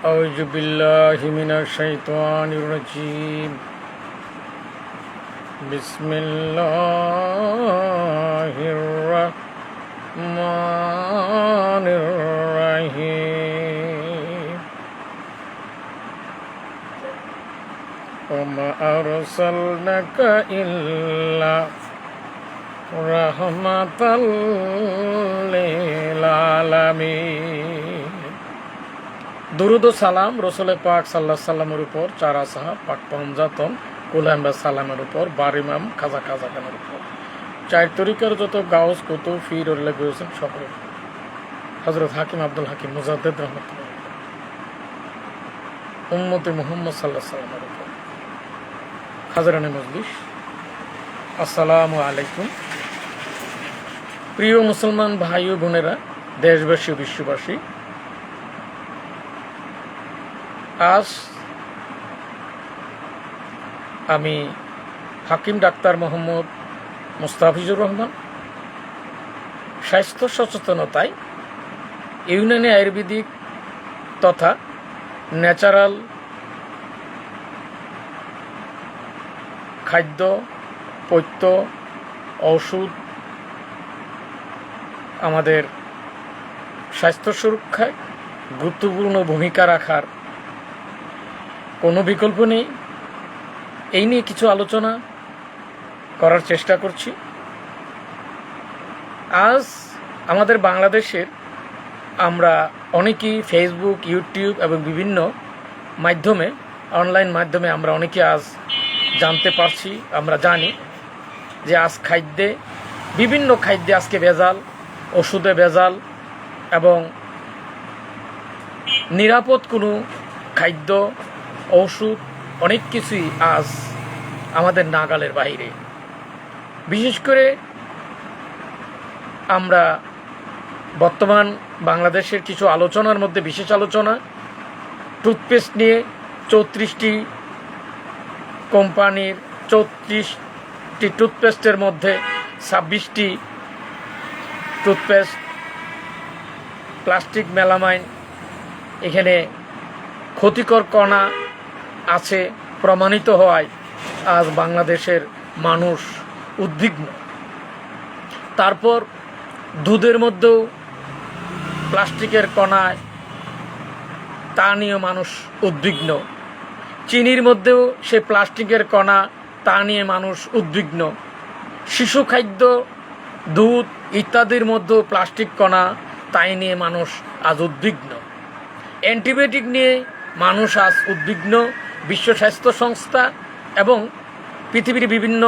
أعوذ بالله من الشيطان الرجيم بسم الله الرحمن الرحيم وما أرسلناك إلا رحمة للعالمين দুরুদ ও সালাম রসুল পাক সাল্লাল্লাহু আলাইহি সাল্লামের উপর, চারা সাহাব পাক পঞ্জাতন কুলাম্বা সালামের উপর, বার ইমাম খাজা খানের উপর, চার তরিকার যত গাউস কুতুব ফির ওরলে গিয়েছেন সকলের উপর, হযরত হাকিম আব্দুল হাকিম মুজাদ্দিদ রহমাতুল্লাহ উম্মতে মুহাম্মদ সাল্লাল্লাহু আলাইহি সাল্লামের উপর। হাজরানে মজলিস, আসসালামু আলাইকুম। প্রিয় মুসলমান ভাই ও বোনেরা, দেশবাসী ও বিশ্ববাসী, আজ আমি হাকিম ডাক্তার মোহাম্মদ মুস্তাফিজুর রহমান স্বাস্থ্য সচেতনতায় ইউনানি আয়ুর্বেদিক তথা ন্যাচারাল খাদ্য, পথ্য, ঔষধ আমাদের স্বাস্থ্য সুরক্ষায় গুরুত্বপূর্ণ ভূমিকা রাখার কোনো বিকল্প নেই, এই নিয়ে কিছু আলোচনা করার চেষ্টা করছি। আজ আমাদের বাংলাদেশের আমরা অনেকেই ফেসবুক, ইউটিউব এবং বিভিন্ন মাধ্যমে, অনলাইন মাধ্যমে আমরা অনেকে আজ জানতে পারছি, আমরা জানি যে আজ বিভিন্ন খাদ্যে আজকে ভেজাল, ওষুধে ভেজাল এবং নিরাপদ কোনো খাদ্য, ঔষধ অনেক কিছুই আজ আমাদের নাগালের বাইরে। বিশেষ করে আমরা বর্তমান বাংলাদেশের কিছু আলোচনার মধ্যে বিশেষ আলোচনা, টুথপেস্ট নিয়ে 34টি কোম্পানির 34টি টুথপেস্টের মধ্যে 26টি টুথপেস্ট প্লাস্টিক মেলামাইন, এখানে ক্ষতিকর কণা আছে প্রমাণিত হওয়ায় আজ বাংলাদেশের মানুষ উদ্বিগ্ন। তারপর দুধের মধ্যেও প্লাস্টিকের কণায়, তা নিয়ে মানুষ উদ্বিগ্ন। চিনির মধ্যেও সে প্লাস্টিকের কণা, তা নিয়ে মানুষ উদ্বিগ্ন। শিশু খাদ্য, দুধ ইত্যাদির মধ্যেও প্লাস্টিক কণা, তাই নিয়ে মানুষ আজ উদ্বিগ্ন। অ্যান্টিবায়োটিক নিয়ে মানুষ আজ উদ্বিগ্ন। বিশ্ব স্বাস্থ্য সংস্থা এবং পৃথিবীর বিভিন্ন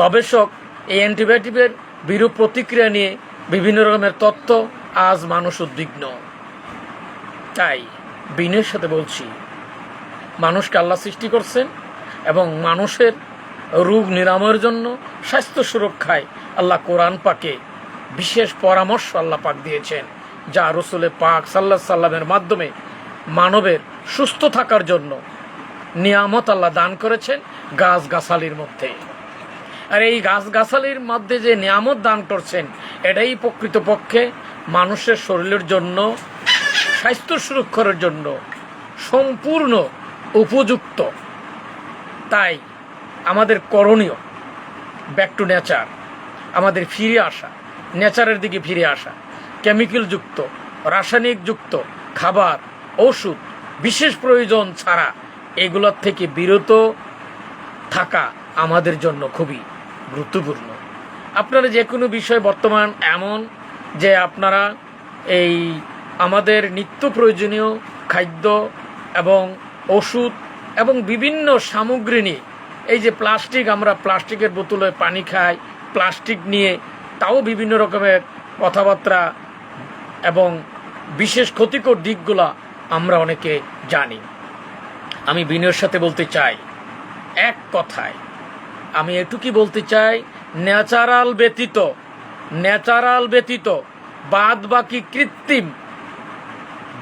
গবেষক এই অ্যান্টিবায়োটিকের বিরূপ প্রতিক্রিয়া নিয়ে বিভিন্ন রকমের তথ্য, আজ মানুষ উদ্বিগ্ন। তাই বিনয়ের সাথে বলছি, মানুষকে আল্লাহ সৃষ্টি করছেন এবং মানুষের রোগ নিরাময়ের জন্য, স্বাস্থ্য সুরক্ষায় আল্লাহ কোরআন পাকে বিশেষ পরামর্শ আল্লাহ পাক দিয়েছেন, যা রসুলে পাক সাল্লাল্লাহু আলাইহি সাল্লামের মাধ্যমে মানবের সুস্থ থাকার জন্য নিয়ামত আল্লাহ দান করেছেন গাছগাছালির মধ্যে। আর এই গাছগাছালির মধ্যে যে নিয়ামত দান করছেন, এটাই প্রকৃতপক্ষে মানুষের শরীরের জন্য, স্বাস্থ্য সুরক্ষার জন্য সম্পূর্ণ উপযুক্ত। তাই আমাদের করণীয় ব্যাক টু নেচার, আমাদের ফিরে আসা, নেচারের দিকে ফিরে আসা। কেমিক্যালযুক্ত, রাসায়নিকযুক্ত খাবার, ওষুধ বিশেষ প্রয়োজন ছাড়া এগুলোর থেকে বিরত থাকা আমাদের জন্য খুবই গুরুত্বপূর্ণ। আপনারা যে কোনো বিষয় বর্তমান এমন যে আপনারা এই আমাদের নিত্য প্রয়োজনীয় খাদ্য এবং ওষুধ এবং বিভিন্ন সামগ্রী নিয়ে, এই যে প্লাস্টিক, আমরা প্লাস্টিকের বোতলে পানি খাই, প্লাস্টিক নিয়ে তাও বিভিন্ন রকমের কথাবার্তা এবং বিশেষ ক্ষতিকর দিকগুলা আমরা অনেকে জানি। আমি বিনয়ের সাথে বলতে চাই, এক কথায় আমি এটুকুই বলতে চাই, ন্যাচারাল ব্যতীত বাদ বাকি কৃত্রিম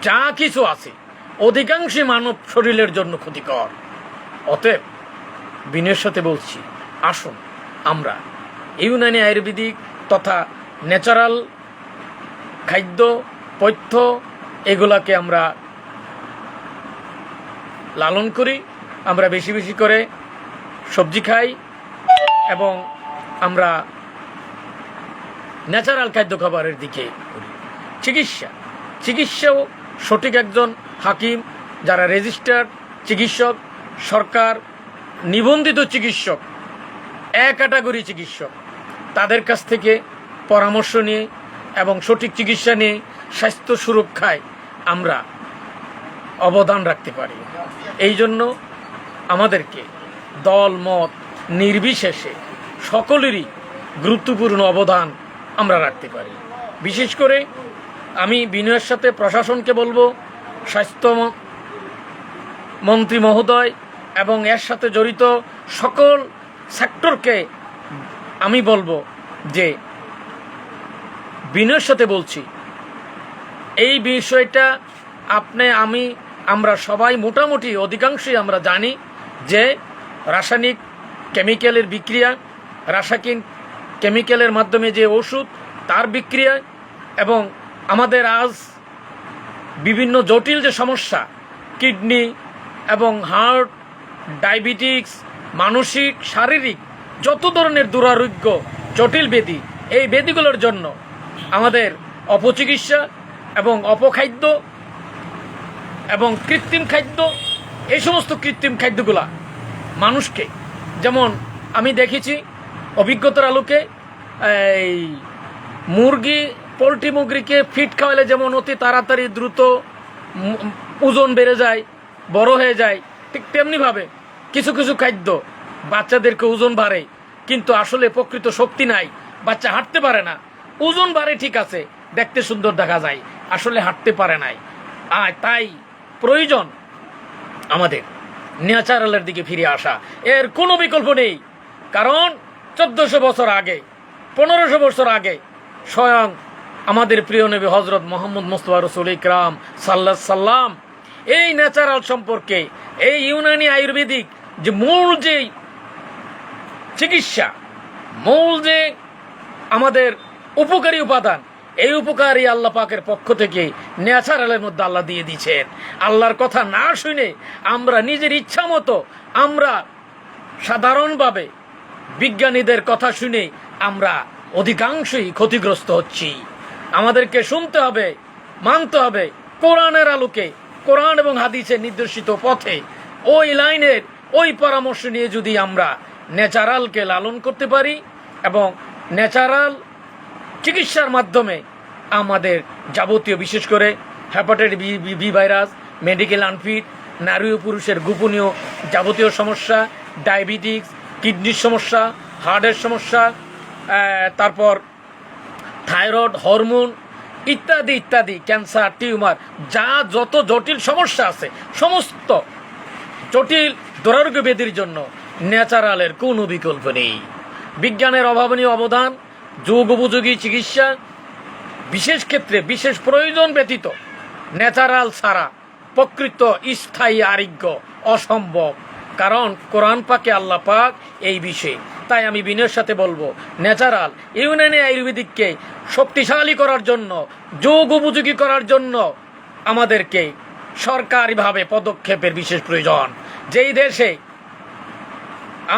যা কিছু আছে অধিকাংশই মানব শরীরের জন্য ক্ষতিকর। অতএব বিনয়ের সাথে বলছি, আসুন আমরা ইউনানি আয়ুর্বেদিক তথা ন্যাচারাল খাদ্য, পথ্য এগুলাকে আমরা লালন করি, আমরা বেশি বেশি করে সবজি খাই এবং আমরা ন্যাচারাল খাদ্য খাবারের দিকে করি। চিকিৎসাও সঠিক একজন হাকিম, যারা রেজিস্টার্ড চিকিৎসক, সরকার নিবন্ধিত চিকিৎসক, ক্যাটাগরি চিকিৎসক, তাদের কাছ থেকে পরামর্শ নিয়ে এবং সঠিক চিকিৎসা নিয়ে স্বাস্থ্য সুরক্ষায় আমরা অবদান রাখতে পারি। এই জন্য আমাদেরকে দল মত নির্বিশেষে সকলেরই গুরুত্বপূর্ণ অবদান আমরা রাখতে পারি। বিশেষ করে আমি বিনয়ের সাথে প্রশাসনকে বলবো, স্বাস্থ্য মন্ত্রী মহোদয় এবং এর সাথে জড়িত সকল সেক্টরকে আমি বলবো যে বিনয়ের সাথে বলছি, এই বিষয়টা আমরা সবাই মোটামুটি অধিকাংশই আমরা জানি যে রাসায়নিক কেমিক্যালের বিক্রিয়া, রাসায়নিক কেমিক্যালের মাধ্যমে যে ওষুধ তার বিক্রিয়া এবং আমাদের আজ বিভিন্ন জটিল যে সমস্যা, কিডনি এবং হার্ট, ডায়াবেটিক্স, মানসিক, শারীরিক যত ধরনের দুরারোগ্য জটিল ব্যাধি, এই ব্যাধিগুলোর জন্য আমাদের অপচিকিৎসা এবং অপখাদ্য এবং কৃত্রিম খাদ্য, এই সমস্ত কৃত্রিম খাদ্যগুলা মানুষকে, যেমন আমি দেখেছি অভিজ্ঞতার আলোকে, এই পোলট্রি মুরগিকে ফিট খাওয়ালে যেমন অতি তাড়াতাড়ি দ্রুত ওজন বেড়ে যায়, বড় হয়ে যায়, ঠিক তেমনিভাবে কিছু কিছু খাদ্য বাচ্চাদেরকে ওজন বাড়ে, কিন্তু আসলে প্রকৃত শক্তি নাই, বাচ্চা হাঁটতে পারে না। ওজন বাড়ে ঠিক আছে, দেখতে সুন্দর দেখা যায়, আসলে হাঁটতে পারে নাই। তাই প্রয়োজন আমাদের ন্যাচারালের দিকে ফিরে আসা, এর কোনো বিকল্প নেই। কারণ 1400 বছর আগে, 1500 বছর আগে স্বয়ং আমাদের প্রিয় নবী হজরত মোহাম্মদ মুস্তাফা রাসূল ইকরাম সাল্লাল্লাহু আলাইহি সাল্লাম এই ন্যাচারাল সম্পর্কে, এই ইউনানি আয়ুর্বেদিক যে মূল যে চিকিৎসা, মূল যে আমাদের উপকারী উপাদান, এই উপকারী আল্লাহ পাকের পক্ষ থেকে ন্যাচারালের মধ্যে আল্লাহ দিয়ে দিচ্ছেন। আল্লাহর কথা না শুনে আমরা নিজের ইচ্ছা মতো, আমরা সাধারণভাবে বিজ্ঞানীদের কথা শুনে আমরা অধিকাংশই ক্ষতিগ্রস্ত হচ্ছি। আমাদেরকে শুনতে হবে, মানতে হবে কোরআনের আলোকে, কোরআন এবং হাদিসের নির্দেশিত পথে, ওই লাইনের ওই পরামর্শ নিয়ে যদি আমরা ন্যাচারালকে লালন করতে পারি এবং ন্যাচারাল চিকিৎসার মাধ্যমে আমাদের যাবতীয়, বিশেষ করে hepatitis B virus, medical unfit, নারী ও পুরুষের গোপনীয় যাবতীয় সমস্যা, ডায়াবেটিক্স, কিডনির সমস্যা, হার্টের সমস্যা, তারপর থাইরয়েড, হরমোন ইত্যাদি ইত্যাদি, ক্যান্সার, টিউমার, যত জটিল সমস্যা আছে, সমস্ত জটিল দুরারোগ্য ব্যাধির জন্য ন্যাচারালের কোনো বিকল্প নেই। বিজ্ঞানের অভাবনীয় অবদান, যুগ উপযোগী চিকিৎসা, বিশেষ ক্ষেত্রে বিশেষ প্রয়োজন ব্যতীত ন্যাচারাল ছাড়া প্রকৃত স্থায়ী আরোগ্য অসম্ভব। কারণ কোরআন পাকে আল্লাহ পাক এই বিষয়ে, তাই আমি বিনয়ের সাথে বলবো, ন্যাচারাল ইউনানি আয়ুর্বেদিককে শক্তিশালী করার জন্য, যুগ উপযোগী করার জন্য আমাদেরকে সরকারিভাবে পদক্ষেপের বিশেষ প্রয়োজন। যেই দেশে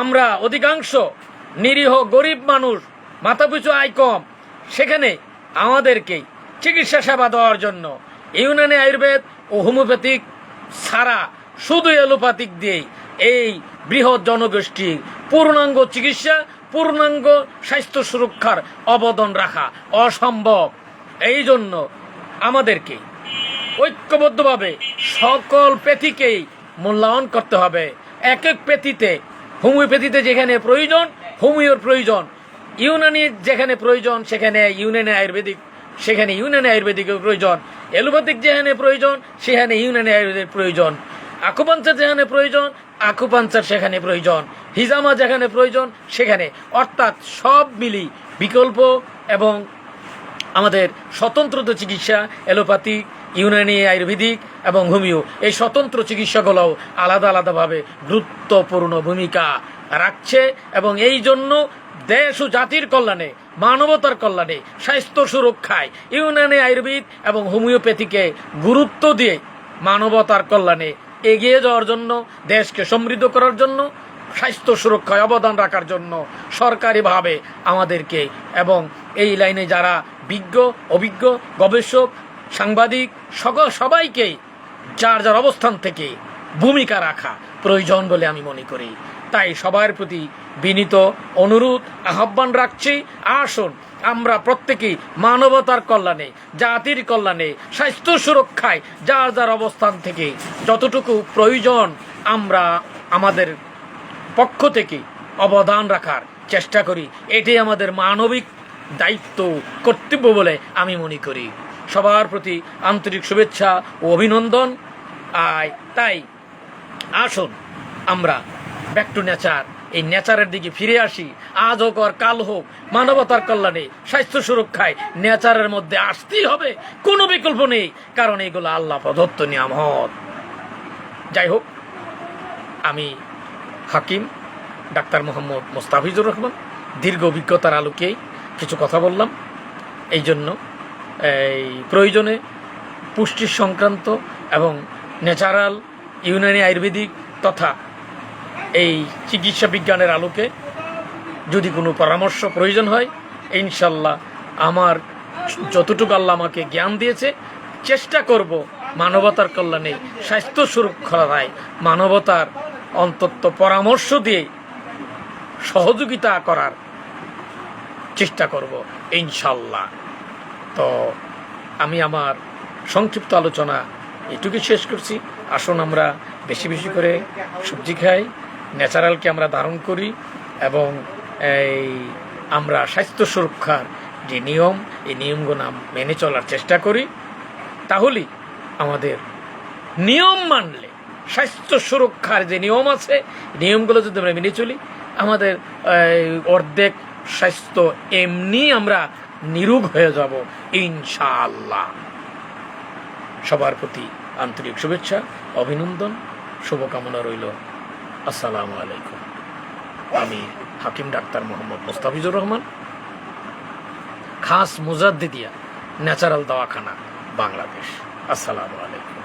আমরা অধিকাংশ নিরীহ গরিব মানুষ, মাথাপিছু আয় কম, সেখানে আমাদেরকে চিকিৎসা সেবা দেওয়ার জন্য ইউনানি আয়ুর্বেদ ও হোমিওপ্যাথিক ছাড়া শুধু এলোপ্যাথিক দিয়ে এই বৃহৎ জনগোষ্ঠীর পূর্ণাঙ্গ চিকিৎসা, পূর্ণাঙ্গ স্বাস্থ্য সুরক্ষার অবদান রাখা অসম্ভব। এই জন্য আমাদেরকে ঐক্যবদ্ধভাবে সকল প্যাথিকেই মূল্যায়ন করতে হবে। এক এক প্যাথিতে, হোমিওপ্যাথিতে যেখানে প্রয়োজন হোমিওর প্রয়োজন, ইউনানির যেখানে প্রয়োজন সেখানে ইউনানি আয়ুর্বেদিক, সেখানে ইউনানি আয়ুর্বেদিকের প্রয়োজন, এলোপ্যাথিক যেখানে প্রয়োজন সেখানে ইউনানি আয়ুর্বেদের প্রয়োজন, আকুপাঞ্চার যেখানে প্রয়োজন আকুপাঞ্চার সেখানে প্রয়োজন, হিজামা যেখানে প্রয়োজন সেখানে, অর্থাৎ সব মিলি বিকল্প এবং আমাদের স্বতন্ত্র চিকিৎসা, এলোপ্যাথিক, ইউনানি আয়ুর্বেদিক এবং হোমিও, এই স্বতন্ত্র চিকিৎসাগুলোও আলাদা আলাদাভাবে গুরুত্বপূর্ণ ভূমিকা রাখছে এবং এই জন্য দেশ ও জাতির কল্যাণে, মানবতার কল্যাণে, স্বাস্থ্য সুরক্ষায় ইউনানি আয়ুর্বেদ এবং হোমিওপ্যাথিকে গুরুত্ব দিয়ে মানবতার কল্যাণে এগিয়ে যাওয়ার জন্য, দেশকে সমৃদ্ধ করার জন্য, স্বাস্থ্য সুরক্ষায় অবদান রাখার জন্য সরকারিভাবে আমাদেরকে এবং এই লাইনে যারা বিজ্ঞ, অভিজ্ঞ, গবেষক, সাংবাদিক সবাইকেই যার যার অবস্থান থেকে ভূমিকা রাখা প্রয়োজন বলে আমি মনে করি। তাই সবার প্রতি বিনীত অনুরোধ, আহ্বান রাখছি, আসুন আমরা প্রত্যেকেই মানবতার কল্যাণে, জাতির কল্যাণে, স্বাস্থ্য সুরক্ষায় যার যার অবস্থান থেকে যতটুকু প্রয়োজন আমরা আমাদের পক্ষ থেকে অবদান রাখার চেষ্টা করি। এটাই আমাদের মানবিক দায়িত্ব, কর্তব্য বলে আমি মনে করি। সবার প্রতি আন্তরিক শুভেচ্ছা ও অভিনন্দন। তাই আসুন আমরা ব্যাক টু নেচার, এই নেচারের দিকে ফিরে আসি। আজ হোক আর কাল হোক, মানবতার কল্যাণে, স্বাস্থ্য সুরক্ষায় নেচারের মধ্যে আসতেই হবে, কোনো বিকল্প নেই, কারণ এগুলো আল্লাহ প্রদত্ত নিয়ামত। যাই হোক, আমি হাকিম ডাক্তার মোহাম্মদ মোস্তাফিজুর রহমান দীর্ঘ অভিজ্ঞতার আলোকেই কিছু কথা বললাম। এই জন্য প্রয়োজনে পুষ্টি সংক্রান্ত এবং ন্যাচারাল, ইউনানি, আয়ুর্বেদিক তথা এই চিকিৎসা বিজ্ঞানের আলোকে যদি কোনো পরামর্শ প্রয়োজন হয়, ইনশাল্লাহ আমার যতটুকু আল্লাহ আমাকে জ্ঞান দিয়েছে চেষ্টা করব মানবতার কল্যাণে, স্বাস্থ্য সুরক্ষায় মানবতার অন্তত পরামর্শ দিয়ে সহযোগিতা করার চেষ্টা করব ইনশাল্লাহ। তো আমি আমার সংক্ষিপ্ত আলোচনা এটুকুই শেষ করছি। আসুন আমরা বেশি বেশি করে সবজি খাই, ন্যাচারালকে আমরা ধারণ করি এবং আমরা স্বাস্থ্য সুরক্ষার যে নিয়ম, এই নিয়মগুলো মেনে চলার চেষ্টা করি। তাহলেই আমাদের নিয়ম মানলে, স্বাস্থ্য সুরক্ষার যে নিয়ম আছে, নিয়মগুলো যদি আমরা মেনে চলি, আমাদের অর্ধেক স্বাস্থ্য এমনি আমরা নিরোগ হয়ে যাব ইনশাআল্লাহ। সবার প্রতি আন্তরিক শুভেচ্ছা, অভিনন্দন, শুভকামনা রইল। আসসালামু আলাইকুম। আমি হাকিম ডাক্তার মোহাম্মদ মোস্তাফিজুর রহমান, খাস মুজাদ্দিদিয়া ন্যাচারাল দওয়াখানা, বাংলাদেশ। আসসালামু আলাইকুম।